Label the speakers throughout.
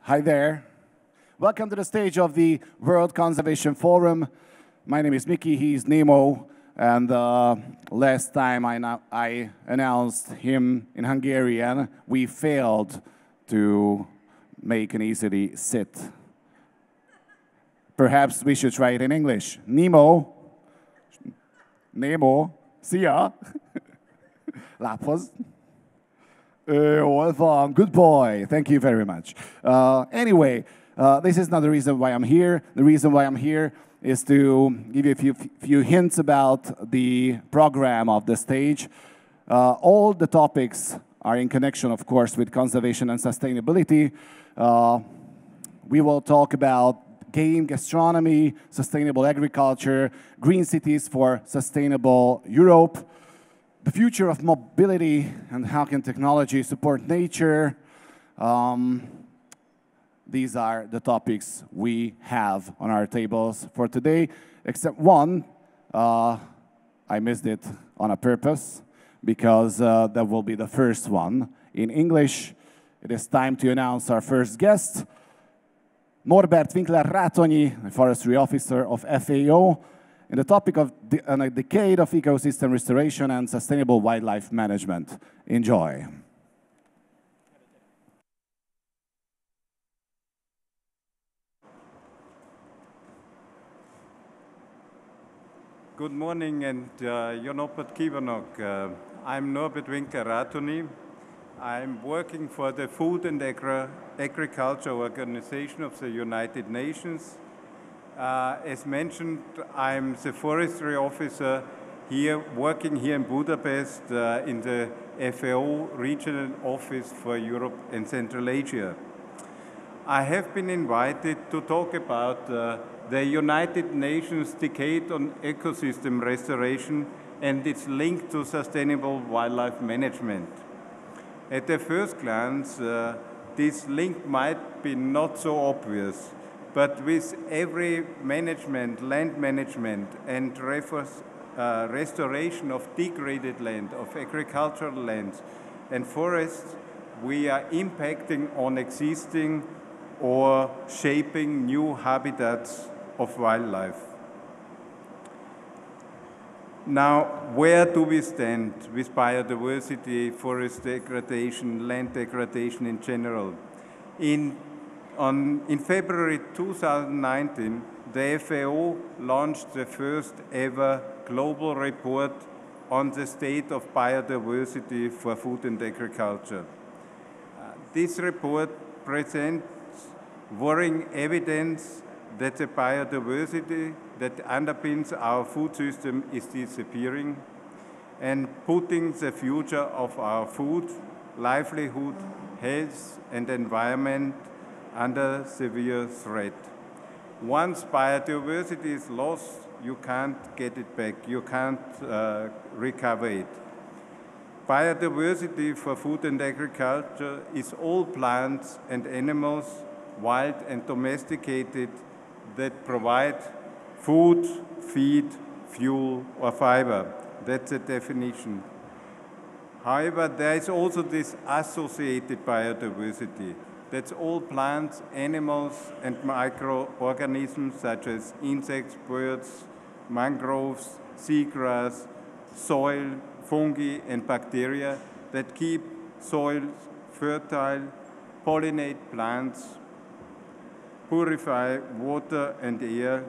Speaker 1: Hi there. Welcome to the stage of the World Conservation Forum. My name is Miki, he's Nemo, and last time I announced him in Hungarian, we failed to make an easily sit. Perhaps we should try it in English. Nemo, szia! Lábhoz. Jól van, good boy. Thank you very much. Anyway, this is not the reason why I'm here. The reason why I'm here is to give you a few hints about the program of the stage. All the topics are in connection, of course, with conservation and sustainability. We will talk about game gastronomy, sustainable agriculture, green cities for sustainable Europe, the future of mobility and how can technology support nature. These are the topics we have on our tables for today, except one. I missed it on a purpose because that will be the first one. In English, it is time to announce our first guest, Norbert Winkler Rathony, Forestry Officer of FAO, in the topic of a decade of ecosystem restoration and sustainable wildlife management. Enjoy.
Speaker 2: Good morning, and you're Norbert Kiwanok. I'm Norbert Winkler Rathony. I'm working for the Food and Agriculture Organization of the United Nations. As mentioned, I'm the forestry officer here, working here in Budapest in the FAO Regional Office for Europe and Central Asia. I have been invited to talk about the United Nations Decade on Ecosystem Restoration and its link to sustainable wildlife management. At the first glance, this link might be not so obvious, but with every management, land management, and restoration of degraded land, of agricultural lands and forests, we are impacting on existing or shaping new habitats of wildlife. Now, where do we stand with biodiversity, forest degradation, land degradation in general? In February 2019, the FAO launched the first ever global report on the state of biodiversity for food and agriculture. This report presents worrying evidence that the biodiversity that underpins our food system is disappearing and putting the future of our food, livelihood, health, and environment under severe threat. Once biodiversity is lost, you can't get it back, you can't recover it. Biodiversity for food and agriculture is all plants and animals, wild and domesticated, that provide food, feed, fuel, or fiber. That's the definition. However, there is also this associated biodiversity. That's all plants, animals, and microorganisms such as insects, birds, mangroves, seagrass, soil, fungi, and bacteria that keep soils fertile, pollinate plants, purify water and air,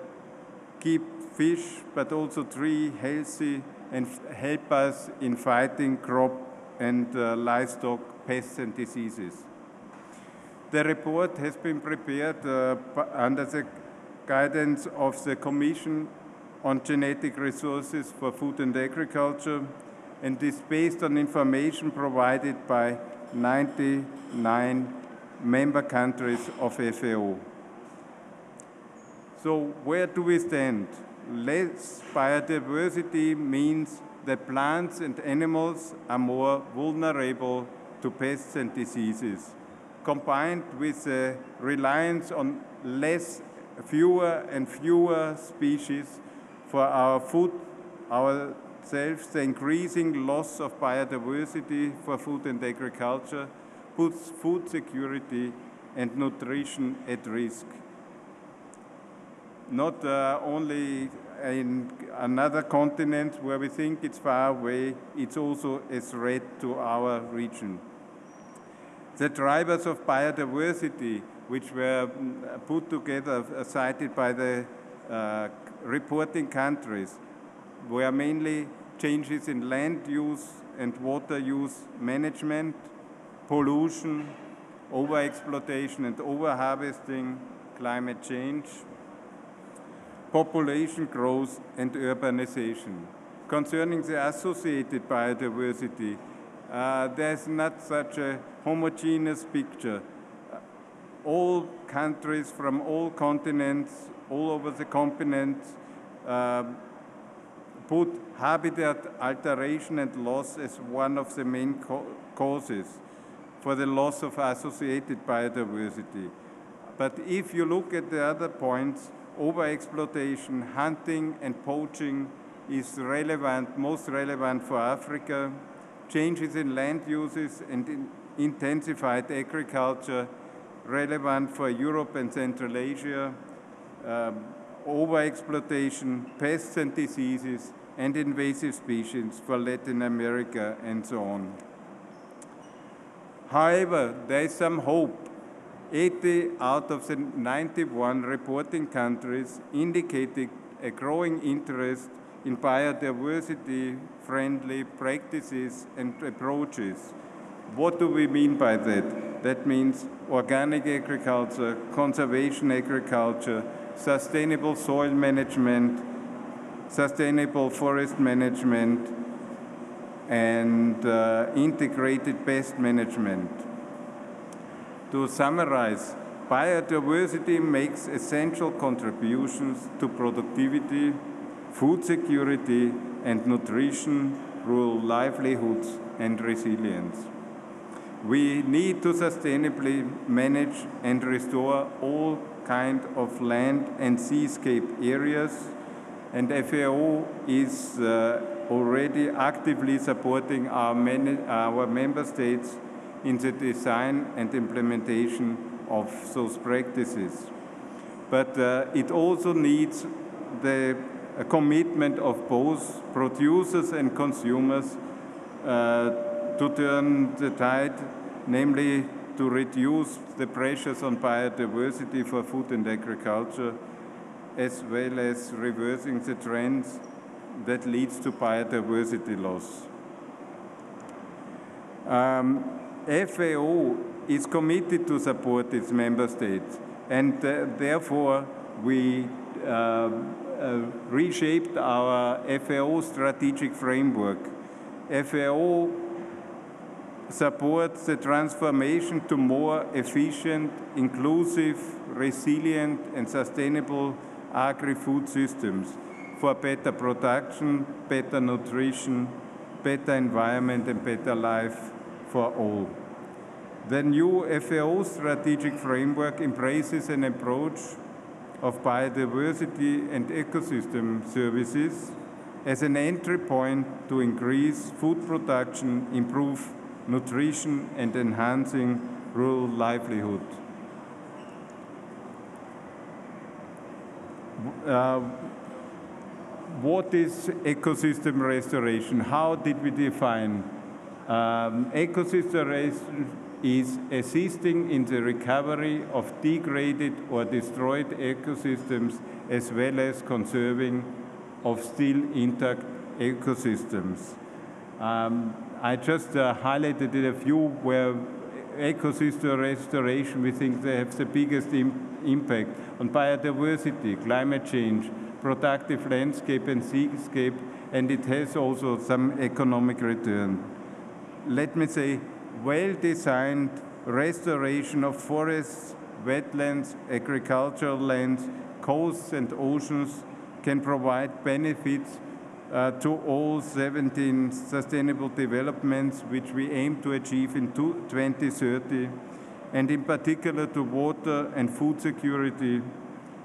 Speaker 2: keep fish, but also trees healthy, and help us in fighting crop and livestock pests and diseases. The report has been prepared under the guidance of the Commission on Genetic Resources for Food and Agriculture, and is based on information provided by 99 member countries of FAO. So where do we stand? Less biodiversity means that plants and animals are more vulnerable to pests and diseases. Combined with the reliance on fewer and fewer species for our food, ourselves, the increasing loss of biodiversity for food and agriculture puts food security and nutrition at risk. Not only in another continent where we think it's far away, it's also a threat to our region. The drivers of biodiversity, which were put together, cited by the reporting countries, were mainly changes in land use and water use management, pollution, overexploitation and overharvesting, climate change, population growth and urbanization. Concerning the associated biodiversity, there's not such a homogeneous picture. All countries from all continents, all over the continent, put habitat alteration and loss as one of the main causes for the loss of associated biodiversity. But if you look at the other points, overexploitation, hunting and poaching is relevant, most relevant for Africa. Changes in land uses and intensified agriculture, relevant for Europe and Central Asia. Overexploitation, pests and diseases, and invasive species for Latin America, and so on. However, there is some hope. 80 out of the 91 reporting countries indicated a growing interest in biodiversity-friendly practices and approaches. What do we mean by that? That means organic agriculture, conservation agriculture, sustainable soil management, sustainable forest management, and integrated pest management. To summarize, biodiversity makes essential contributions to productivity, food security and nutrition, rural livelihoods and resilience. We need to sustainably manage and restore all kinds of land and seascape areas, and FAO is already actively supporting our member states in the design and implementation of those practices. But it also needs the commitment of both producers and consumers to turn the tide, namely to reduce the pressures on biodiversity for food and agriculture, as well as reversing the trends that leads to biodiversity loss. FAO is committed to support its member states, and therefore we reshaped our FAO strategic framework. FAO supports the transformation to more efficient, inclusive, resilient, and sustainable agri-food systems for better production, better nutrition, better environment, and better life for all. The new FAO strategic framework embraces an approach of biodiversity and ecosystem services as an entry point to increase food production, improve nutrition, and enhancing rural livelihood. What is ecosystem restoration? How did we define? Ecosystem restoration is assisting in the recovery of degraded or destroyed ecosystems, as well as conserving of still intact ecosystems. I just highlighted a few where ecosystem restoration, we think they have the biggest impact on biodiversity, climate change, productive landscape and seascape, and it has also some economic return. Let me say, well-designed restoration of forests, wetlands, agricultural lands, coasts and oceans can provide benefits to all 17 sustainable developments which we aim to achieve in 2030, and in particular to water and food security,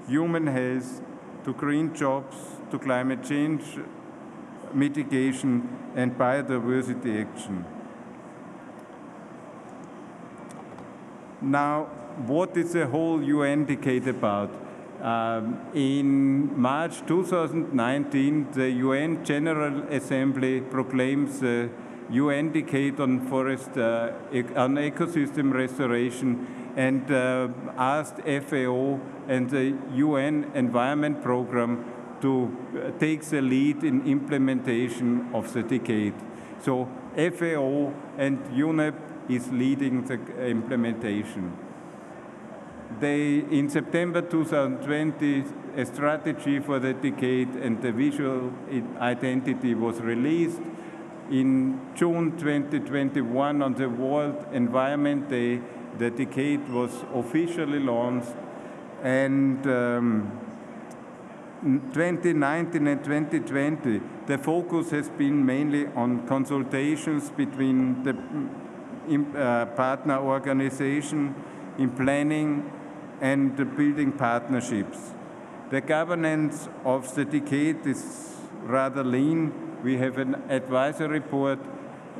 Speaker 2: human health, to green jobs, to climate change mitigation, and biodiversity action. Now, what is the whole UN decade about? In March 2019, the UN General Assembly proclaims the UN decade on forest, on ecosystem restoration, and asked FAO and the UN Environment Programme to take the lead in implementation of the decade. So FAO and UNEP is leading the implementation. In September 2020, a strategy for the decade and the visual identity was released. In June 2021, on the World Environment Day, the decade was officially launched. And 2019 and 2020, the focus has been mainly on consultations between the partner organization in planning and building partnerships. The governance of the decade is rather lean. We have an advisory board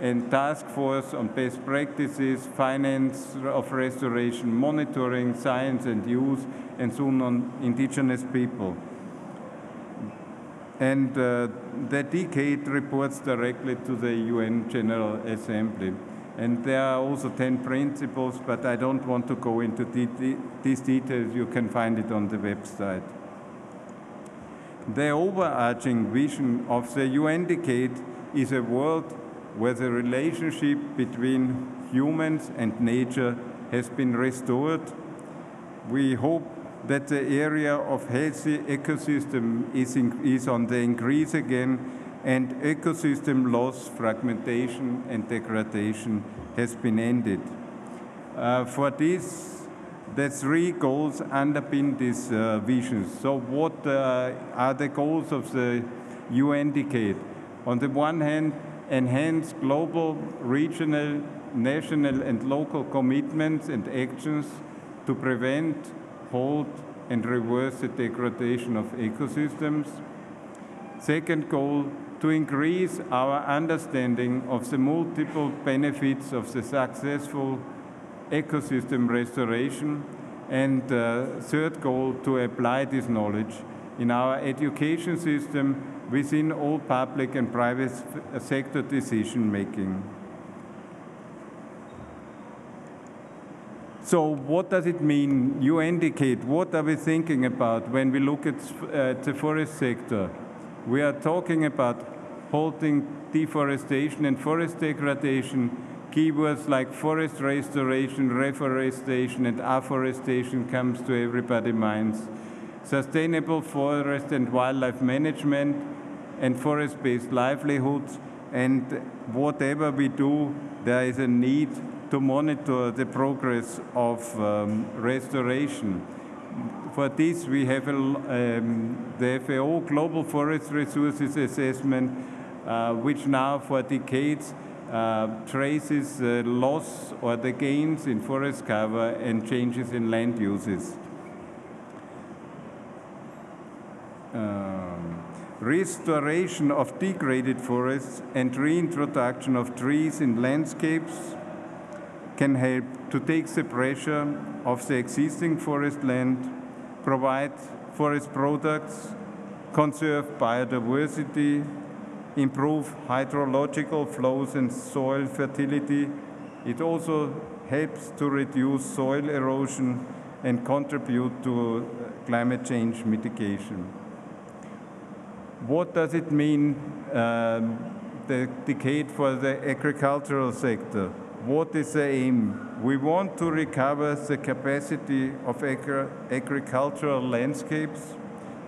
Speaker 2: and task force on best practices, finance of restoration, monitoring, science and use, and soon on indigenous people. And the decade reports directly to the UN General Assembly. And there are also 10 principles, but I don't want to go into these details. You can find it on the website. The overarching vision of the UN decade is a world where the relationship between humans and nature has been restored. We hope that the area of healthy ecosystem is on the increase again, and ecosystem loss, fragmentation, and degradation has been ended. For this, the 3 goals underpin these visions. So what are the goals of the UN decade? On the one hand, enhance global, regional, national, and local commitments and actions to prevent, halt, and reverse the degradation of ecosystems. Second goal, to increase our understanding of the multiple benefits of the successful ecosystem restoration. And third goal, to apply this knowledge in our education system within all public and private sector decision making. So what does it mean, UN decade? What are we thinking about when we look at the forest sector? We are talking about halting deforestation and forest degradation. Keywords like forest restoration, reforestation, and afforestation comes to everybody's minds. Sustainable forest and wildlife management and forest-based livelihoods. And whatever we do, there is a need to monitor the progress of restoration. For this, we have the FAO Global Forest Resources Assessment, which now for decades traces the loss or the gains in forest cover and changes in land uses. Restoration of degraded forests and reintroduction of trees in landscapes can help to take the pressure off the existing forest land, provide forest products, conserve biodiversity, improve hydrological flows and soil fertility. It also helps to reduce soil erosion and contribute to climate change mitigation. What does it mean, the decade for the agricultural sector? What is the aim? We want to recover the capacity of agricultural landscapes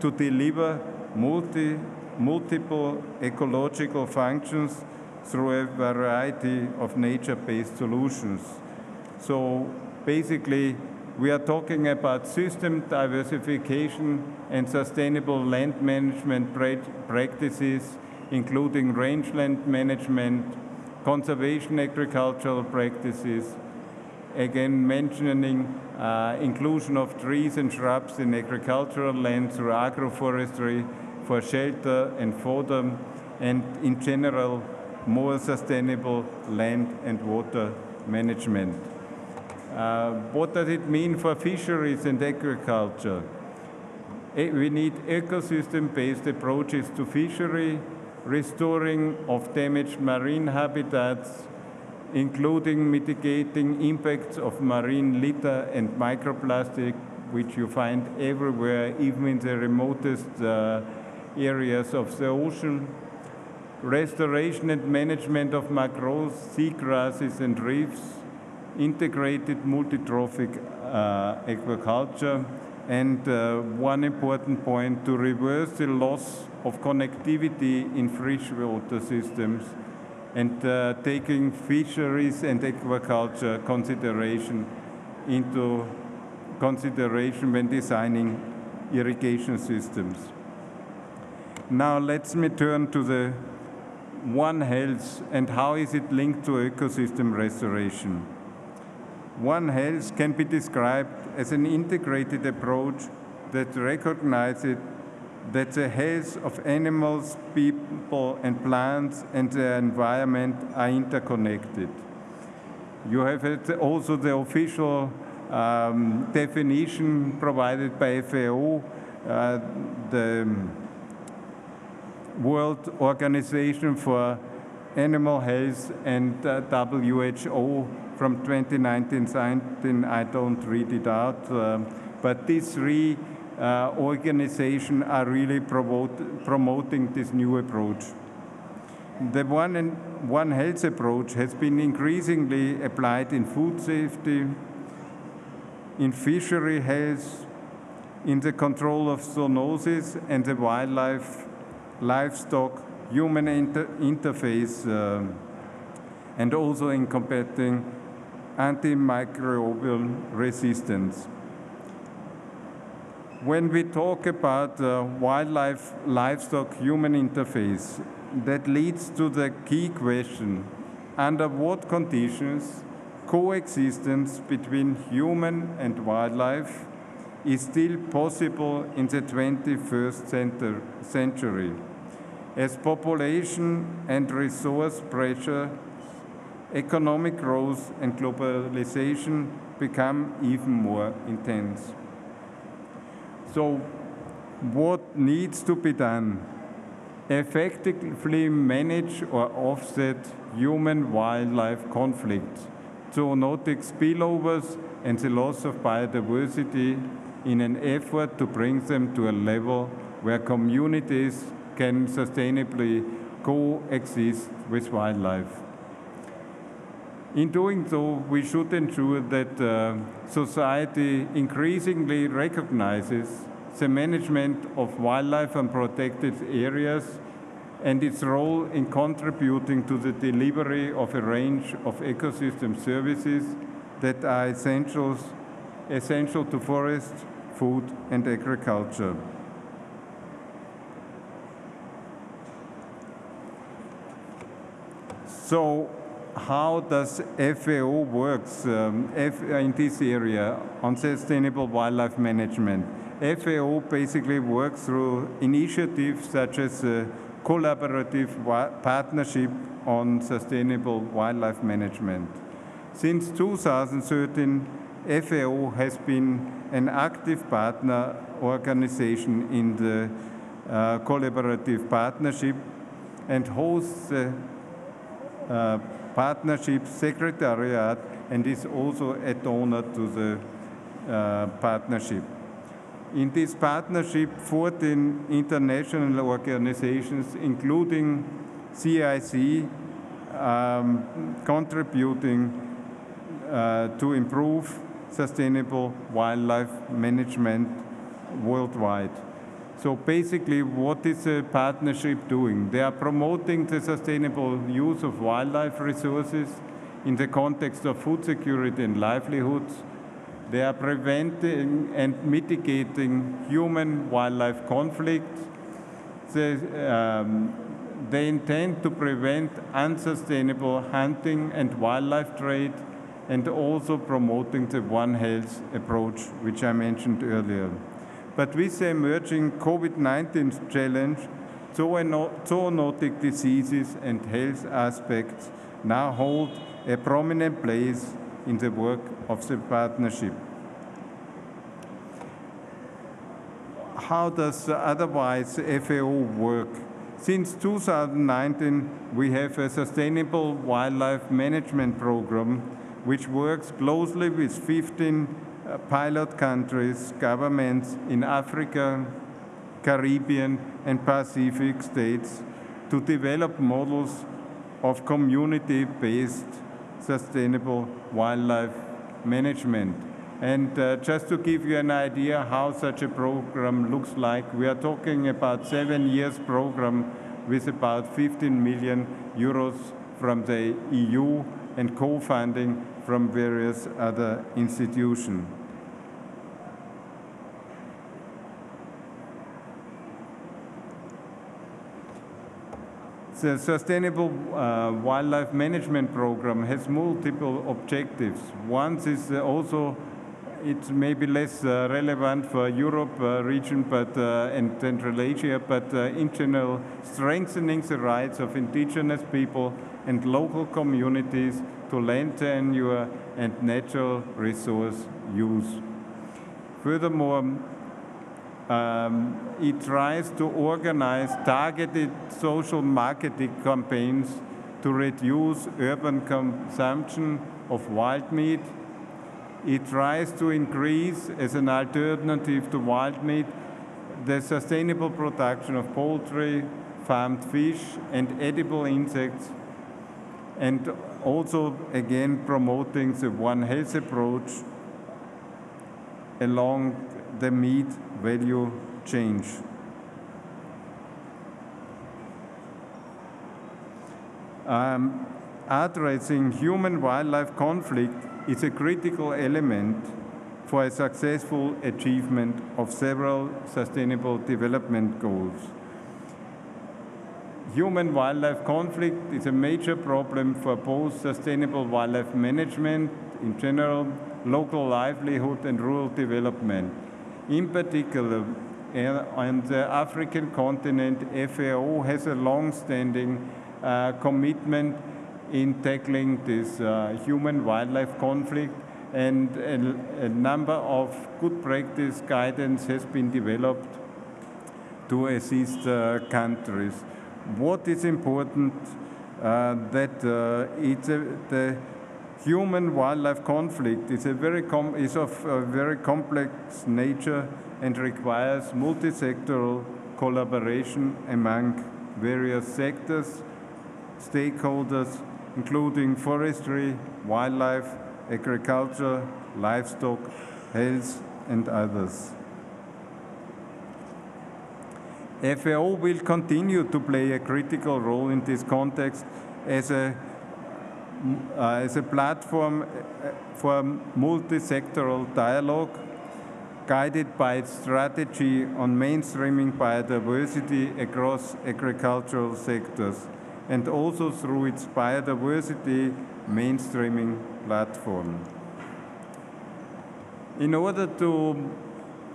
Speaker 2: to deliver multiple ecological functions through a variety of nature-based solutions. So basically, we are talking about system diversification and sustainable land management practices, including rangeland management, conservation agricultural practices, again mentioning inclusion of trees and shrubs in agricultural land through agroforestry for shelter and fodder, and in general, more sustainable land and water management. What does it mean for fisheries and agriculture? We need ecosystem-based approaches to fishery, restoring of damaged marine habitats, including mitigating impacts of marine litter and microplastic, which you find everywhere, even in the remotest areas of the ocean. Restoration and management of mangroves, seagrasses and reefs, integrated multi-trophic aquaculture, and one important point, to reverse the loss of connectivity in freshwater systems and taking fisheries and aquaculture into consideration when designing irrigation systems. Now let me turn to the One Health and how is it linked to ecosystem restoration. One Health can be described as an integrated approach that recognizes that the health of animals, people, and plants and the environment are interconnected. You have also the official definition provided by FAO, the World Organization for Animal Health, and WHO from 2019. I don't read it out, but these three organizations are really promoting this new approach. The One Health approach has been increasingly applied in food safety, in fishery health, in the control of zoonosis and the livestock human interface, and also in combating antimicrobial resistance. When we talk about wildlife-livestock human interface, that leads to the key question: under what conditions coexistence between human and wildlife is still possible in the 21st century, as population and resource pressure, economic growth and globalization become even more intense. So what needs to be done? Effectively manage or offset human-wildlife conflicts, zoonotic spillovers, and the loss of biodiversity in an effort to bring them to a level where communities can sustainably coexist with wildlife. In doing so, we should ensure that society increasingly recognizes the management of wildlife and protected areas and its role in contributing to the delivery of a range of ecosystem services that are essential to forest, food, and agriculture. So, how does FAO works in this area on sustainable wildlife management? FAO basically works through initiatives such as collaborative partnership on sustainable wildlife management. Since 2013, FAO has been an active partner organization in the collaborative partnership and hosts the partnership secretariat and is also a donor to the partnership. In this partnership, 14 international organizations, including CIC, contributing to improve sustainable wildlife management worldwide. So basically, what is the partnership doing? They are promoting the sustainable use of wildlife resources in the context of food security and livelihoods. They are preventing and mitigating human-wildlife conflicts. They intend to prevent unsustainable hunting and wildlife trade, and also promoting the One Health approach, which I mentioned earlier. But with the emerging COVID-19 challenge, zoonotic diseases and health aspects now hold a prominent place in the work of the partnership. How does otherwise FAO work? Since 2019, we have a sustainable wildlife management program which works closely with 15 pilot countries, governments in Africa, Caribbean, and Pacific states to develop models of community-based sustainable wildlife management. And just to give you an idea how such a program looks like, we are talking about 7 years program with about 15 million euros from the EU and co-funding from various other institutions. The Sustainable Wildlife Management Program has multiple objectives. One is also, it's maybe less relevant for Europe region and Central Asia, but in general, strengthening the rights of indigenous people and local communities to land tenure and natural resource use. Furthermore, it tries to organize targeted social marketing campaigns to reduce urban consumption of wild meat. It tries to increase, as an alternative to wild meat, the sustainable production of poultry, farmed fish, and edible insects, and also, again, promoting the One Health approach along the meat value chain. Addressing human-wildlife conflict is a critical element for a successful achievement of several sustainable development goals. Human-wildlife conflict is a major problem for both sustainable wildlife management in general, local livelihood, and rural development. In particular, on the African continent, FAO has a long-standing commitment in tackling this human-wildlife conflict, and a number of good practice guidance has been developed to assist countries. What is important that the human-wildlife conflict is of a very complex nature and requires multi-sectoral collaboration among various sectors, stakeholders, including forestry, wildlife, agriculture, livestock, health, and others. FAO will continue to play a critical role in this context as a platform for multi-sectoral dialogue, guided by its strategy on mainstreaming biodiversity across agricultural sectors, and also through its biodiversity mainstreaming platform. In order to,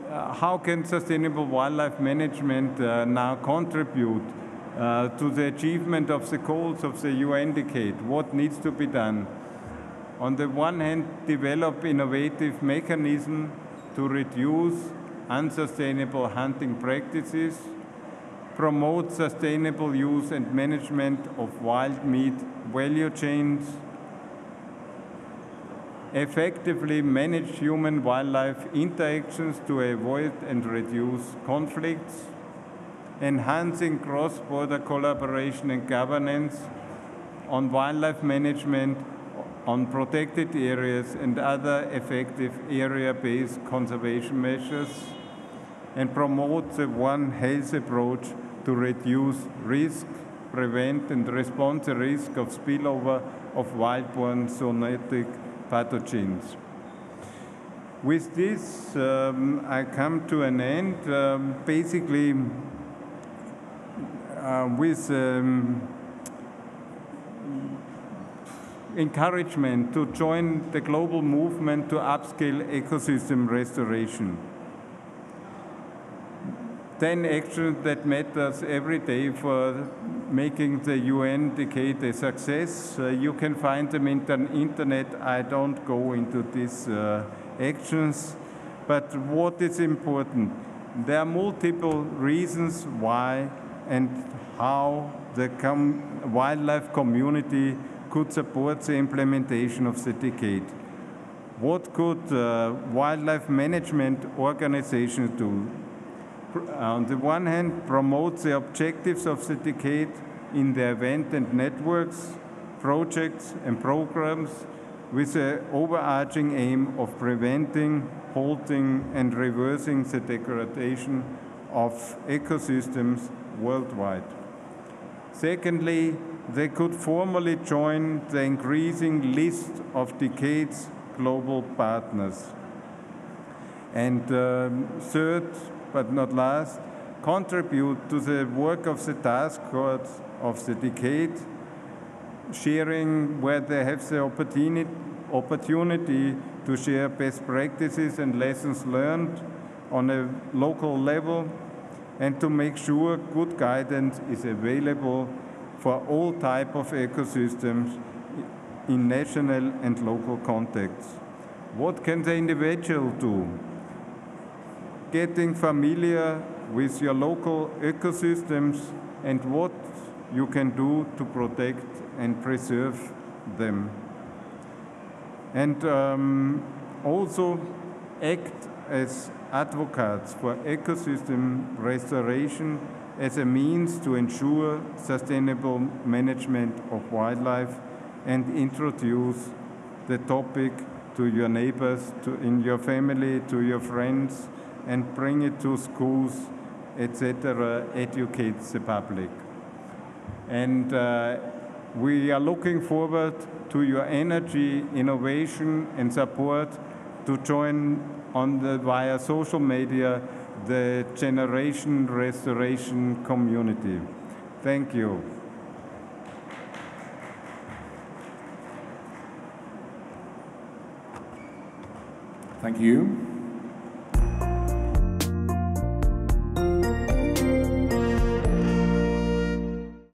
Speaker 2: how can sustainable wildlife management now contribute to the achievement of the goals of the UN decade? What needs to be done? On the one hand, develop innovative mechanisms to reduce unsustainable hunting practices, promote sustainable use and management of wild meat value chains, effectively manage human-wildlife interactions to avoid and reduce conflicts, enhancing cross-border collaboration and governance on wildlife management, on protected areas and other effective area-based conservation measures, and promote the One Health approach to reduce risk, prevent and respond to risk of spillover of wild-borne zoonotic pathogens. With this, I come to an end. Basically, with encouragement to join the global movement to upscale ecosystem restoration. 10 actions that matters every day for making the UN decade a success. You can find them in the internet. I don't go into these actions. But what is important? There are multiple reasons why and how the wildlife community could support the implementation of the decade. What could wildlife management organizations do? On the one hand, promote the objectives of the decade in the event and networks, projects and programs with the overarching aim of preventing, halting and reversing the degradation of ecosystems worldwide. Secondly, they could formally join the increasing list of decade's global partners. And third, but not last, contribute to the work of the task force of the decade, sharing where they have the opportunity to share best practices and lessons learned on a local level, and to make sure good guidance is available for all types of ecosystems in national and local contexts. What can the individual do? Getting familiar with your local ecosystems and what you can do to protect and preserve them. And also act as advocates for ecosystem restoration as a means to ensure sustainable management of wildlife, and introduce the topic to your neighbors, in your family, to your friends, and bring it to schools, etc., educate the public. And we are looking forward to your energy, innovation, and support to join via social media the Generation Restoration community. Thank you.
Speaker 1: Thank you.